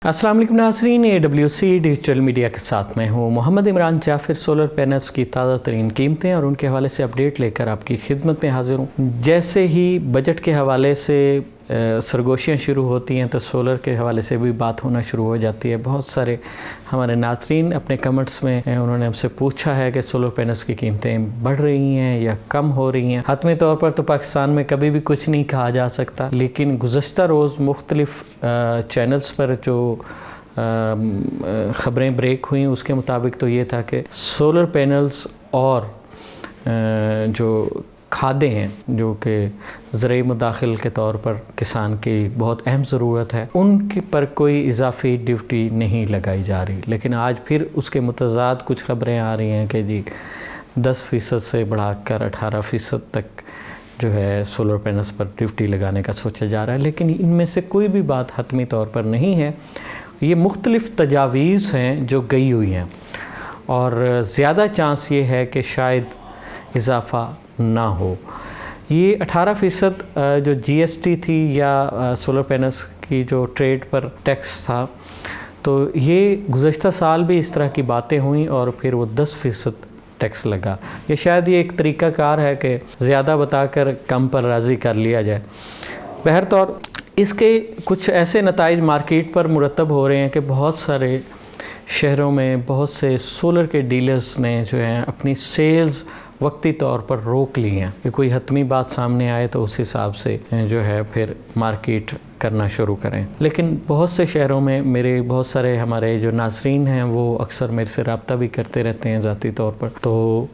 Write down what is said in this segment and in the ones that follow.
अस्सलाम वालेकुम नाज़रीन, AWC डिजिटल मीडिया के साथ मैं हूँ मोहम्मद इमरान जाफिर। सोलर पैनल्स की ताज़ा तरीन कीमतें और उनके हवाले से अपडेट लेकर आपकी खिदमत में हाजिर हूँ। जैसे ही बजट के हवाले से सरगोशियाँ शुरू होती हैं तो सोलर के हवाले से भी बात होना शुरू हो जाती है। बहुत सारे हमारे नाज़रीन अपने कमेंट्स में उन्होंने हमसे पूछा है कि सोलर पैनल्स की कीमतें बढ़ रही हैं या कम हो रही हैं। हतमी तौर पर तो पाकिस्तान में कभी भी कुछ नहीं कहा जा सकता, लेकिन गुज़श्ता रोज़ मुख्तलिफ़ चैनल्स पर जो ख़बरें ब्रेक हुई उसके मुताबिक तो ये था कि सोलर पैनल्स और जो खादें हैं जो कि ज़रूरी मुदाखिल के तौर पर किसान की बहुत अहम ज़रूरत है, उनके पर कोई इजाफ़ी ड्यूटी नहीं लगाई जा रही। लेकिन आज फिर उसके मुतज़ाद कुछ ख़बरें आ रही हैं कि जी 10% से बढ़ाकर 18% तक जो है सोलर पैनल्स पर ड्यूटी लगाने का सोचा जा रहा है। लेकिन इनमें से कोई भी बात हतमी तौर पर नहीं है। ये मुख्तलिफ़ तजावीज़ हैं जो गई हुई हैं और ज़्यादा चांस ये है कि शायद इजाफ़ा ना हो। ये 18% जो GST थी या सोलर पैनल्स की जो ट्रेड पर टैक्स था, तो ये गुज़श्ता साल भी इस तरह की बातें हुई और फिर वो 10% टैक्स लगा। ये शायद ये एक तरीक़ाकार है कि ज़्यादा बताकर कम पर राज़ी कर लिया जाए। बहरतौर इसके कुछ ऐसे नताइज मार्केट पर मुरतब हो रहे हैं कि बहुत सारे शहरों में बहुत से सोलर के डीलर्स ने जो हैं अपनी सेल्स वक्ती तौर पर रोक ली हैं कि कोई हतमी बात सामने आए तो उस हिसाब से जो है फिर मार्केट करना शुरू करें। लेकिन बहुत से शहरों में मेरे बहुत सारे हमारे जो नाज़रीन हैं वो अक्सर मेरे से रब्ता भी करते रहते हैं ज़ाती तौर पर, तो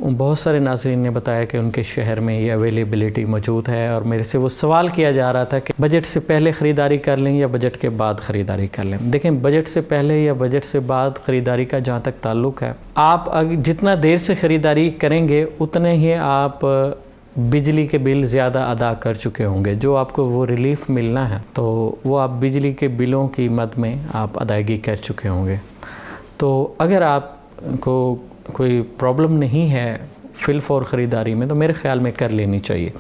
बहुत सारे नाज़रीन ने बताया कि उनके शहर में ये अवेलेबिलिटी मौजूद है और मेरे से वो सवाल किया जा रहा था कि बजट से पहले ख़रीदारी कर लें या बजट के बाद ख़रीदारी कर लें। देखें, बजट से पहले या बजट से बाद ख़रीदारी का जहाँ तक ताल्लुक़ है, आप जितना देर से ख़रीदारी करेंगे उतने ही आप बिजली के बिल ज़्यादा अदा कर चुके होंगे। जो आपको वो रिलीफ़ मिलना है तो वो आप बिजली के बिलों की मद में आप अदायगी कर चुके होंगे। तो अगर आपको कोई प्रॉब्लम नहीं है फिल फॉर ख़रीदारी में तो मेरे ख़्याल में कर लेनी चाहिए।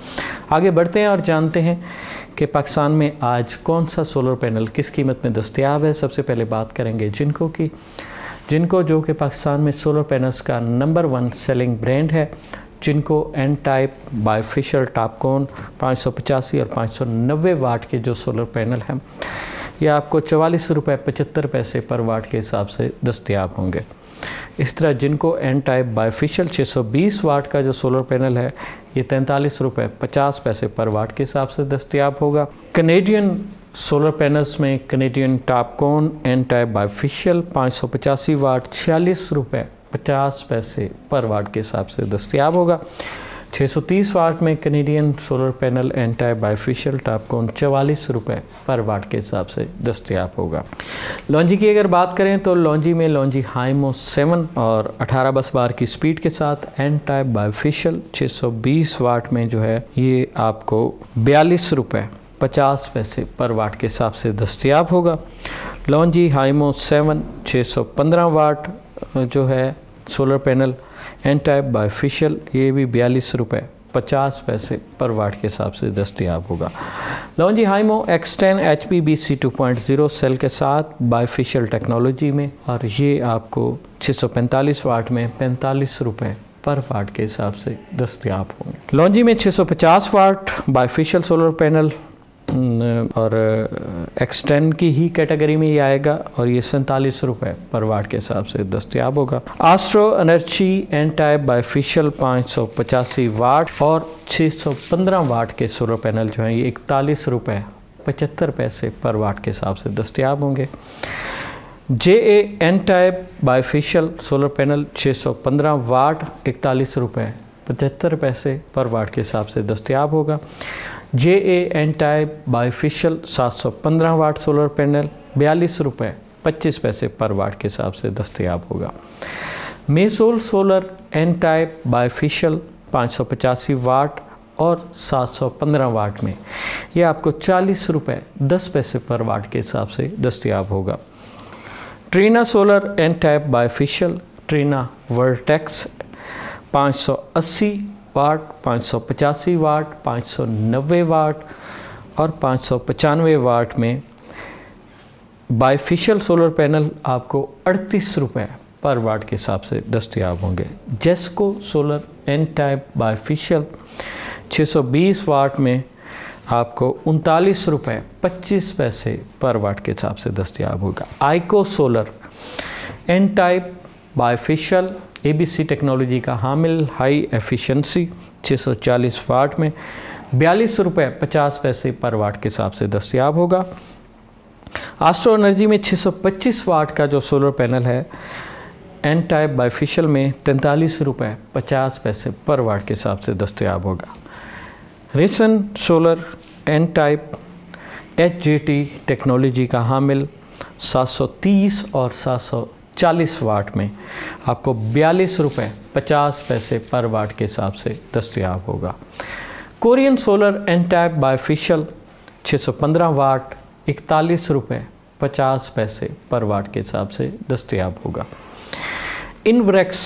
आगे बढ़ते हैं और जानते हैं कि पाकिस्तान में आज कौन सा सोलर पैनल किस कीमत में दस्तयाब है। सबसे पहले बात करेंगे जिनको की, जिनको जो कि पाकिस्तान में सोलर पैनल्स का नंबर 1 सेलिंग ब्रांड है। जिनको एन टाइप बाइफेशियल टॉपकॉन 585 और 590 वाट के जो सोलर पैनल हैं ये आपको 44 रुपये 75 पैसे पर वाट के हिसाब से दस्तयाब होंगे। इस तरह जिनको एन टाइप बाइफेशियल 620 वाट का जो सोलर पैनल है ये 43 रुपये 50 पैसे पर वाट के हिसाब से दस्तयाब होगा। कनेडियन सोलर पैनल्स में Canadian TOPCon N type bifacial 585 watt 46 रुपये 50 पैसे पर वाट के हिसाब से दस्तयाब होगा। 630 वाट में Canadian solar panel N type bifacial TOPCon 44 रुपये पर वाट के हिसाब से दस्तयाब होगा। लॉन्जी की अगर बात करें तो लॉन्जी में लॉन्जी हाइमो 7 और 18 बस बार की स्पीड के साथ एन टाइप बाइफेशियल 620 वाट में जो है ये आपको 42 रुपये 50 पैसे पर वाट के हिसाब से दस्तयाब होगा। लॉन्जी हाइमो 7 615 वाट जो है solar panel N type bifacial ये भी 42 रुपये 50 पैसे पर वाट के हिसाब से दस्तयाब होगा। लॉन्जी हाइमो X10 HPBC 2.0 सेल के साथ बाइफेशियल टेक्नोलॉजी में और ये आपको 645 वाट में 45 रुपये पर वाट के हिसाब से दस्तयाब होंगे। लॉन्जी में 650 वाट बाइफेशियल सोलर पैनल और X10 की ही कैटेगरी में ये आएगा और ये 47 रुपये पर वाट के हिसाब से दस्तयाब होगा। Astro Energy N type bifacial 585 watt और 615 वाट के सोलर पैनल जो हैं ये 41 रुपये 75 पैसे पर वाट के हिसाब से दस्तयाब होंगे। JA N type bifacial solar panel 615 watt 41 रुपये 75 पैसे पर वाट के हिसाब से दस्तयाब होगा। JA N type bifacial 715 watt solar panel 42 रुपये 25 पैसे पर वाट के हिसाब से दस्तयाब होगा। मेसोल solar N type bifacial 585 watt और 715 वाट में ये आपको 40 रुपये 10 पैसे पर वाट के हिसाब से दस्तयाब होगा। Trina solar N type bifacial Trina Vertex 580 watt 585 watt 590 watt और 595 वाट में बाइफेशियल सोलर पैनल आपको 38 रुपये पर वाट के हिसाब से दस्तयाब होंगे। जेस्को सोलर एन टाइप बाइफेशियल 620 वाट में आपको 39 रुपये 25 पैसे पर वाट के हिसाब से दस्तयाब होगा। Aiko solar N type bifacial ABC technology का हामिल हाई एफिशिएंसी 640 वाट में 42 रुपये 50 पैसे पर वाट के हिसाब से दस्तयाब होगा। एस्ट्रो एनर्जी में 625 वाट का जो सोलर पैनल है एन टाइप बाइफेशियल में 43 रुपये 50 पैसे पर वाट के हिसाब से दस्तयाब होगा। Risen solar N type HJT technology का हामिल 730 और 740 वाट में आपको 42 रुपये 50 पैसे पर वाट के हिसाब से दस्तयाब होगा। Korean solar N type bifacial 615 watt 41 रुपये 50 पैसे पर वाट के हिसाब से दस्तयाब होगा। इनवरेक्स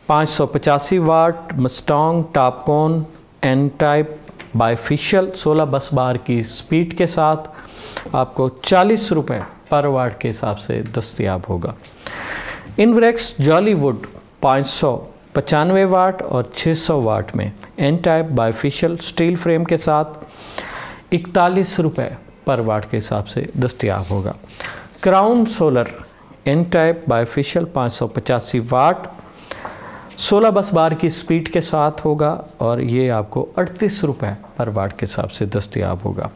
585 वाट मस्टोंग टॉपकॉन एन टाइप बाइफेशियल 16 बस बार की स्पीड के साथ आपको 40 रुपये पर वाट के हिसाब से दस्तयाब होगा। इनवरेक्स जॉलीवुड 595 वाट और 600 वाट में N type bifacial steel frame के साथ 41 रुपये पर वाट के हिसाब से दस्तयाब होगा। Crown solar N type bifacial 585 watt 16 बस बार की स्पीड के साथ होगा और ये आपको 38 रुपये पर वाट के हिसाब से दस्तयाब होगा।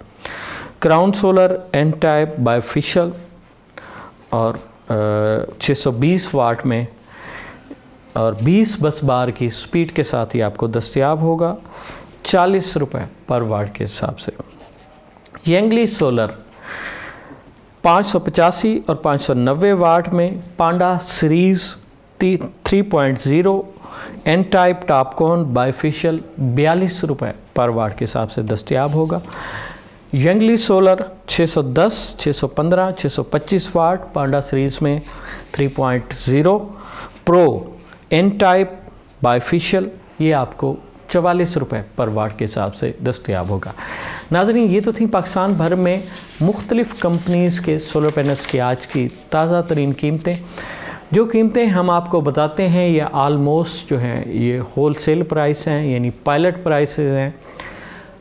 Crown solar N type bifacial और 620 वाट में और 20 बस बार की स्पीड के साथ ही आपको दस्तयाब होगा 40 रुपये पर वाट के हिसाब से। यंगली सोलर 585 और 590 वाट में panda series 3.0 N type TOPCon bifacial 42 रुपये पर वाट के हिसाब से दस्तयाब होगा। यंगली सोलर 610, 615, 625 वाट पांडा सीरीज़ में 3.0 प्रो एन टाइप बाइफेशियल ये आपको 44 रुपये पर वाट के हिसाब से दस्तयाब होगा। नाज़रीन, ये तो थी पाकिस्तान भर में मुख्तलिफ़ कंपनीज़ के सोलर पैनल्स की आज की ताज़ा तरीन कीमतें। जो कीमतें हम आपको बताते हैं ये आलमोस्ट जो हैं ये होल सेल प्राइस हैं, यानी पायलट प्राइसेस हैं।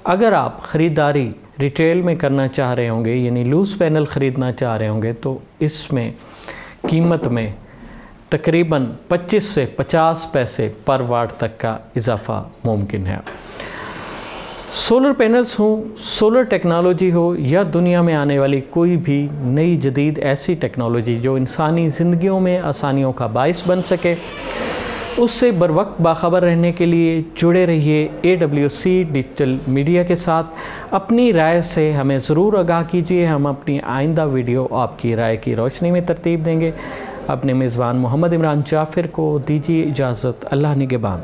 अगर आप ख़रीदारी रिटेल में करना चाह रहे होंगे, यानी लूज़ पैनल ख़रीदना चाह रहे होंगे, तो इसमें कीमत में तकरीबन 25 से 50 पैसे पर वाट तक का इजाफ़ा मुमकिन है। सोलर पैनल्स हों, सोलर टेक्नोलॉजी हो या दुनिया में आने वाली कोई भी नई जदीद ऐसी टेक्नोलॉजी जो इंसानी ज़िंदगियों में आसानियों का बाइस बन सके, उससे बर वक्त बाखबर रहने के लिए जुड़े रहिए AWC डिजिटल मीडिया के साथ। अपनी राय से हमें ज़रूर आगाह कीजिए, हम अपनी आइंदा वीडियो आपकी राय की रोशनी में तरतीब देंगे। अपने मेज़बान मोहम्मद इमरान जाफ़िर को दीजिए इजाज़त। अल्लाह निगहबान।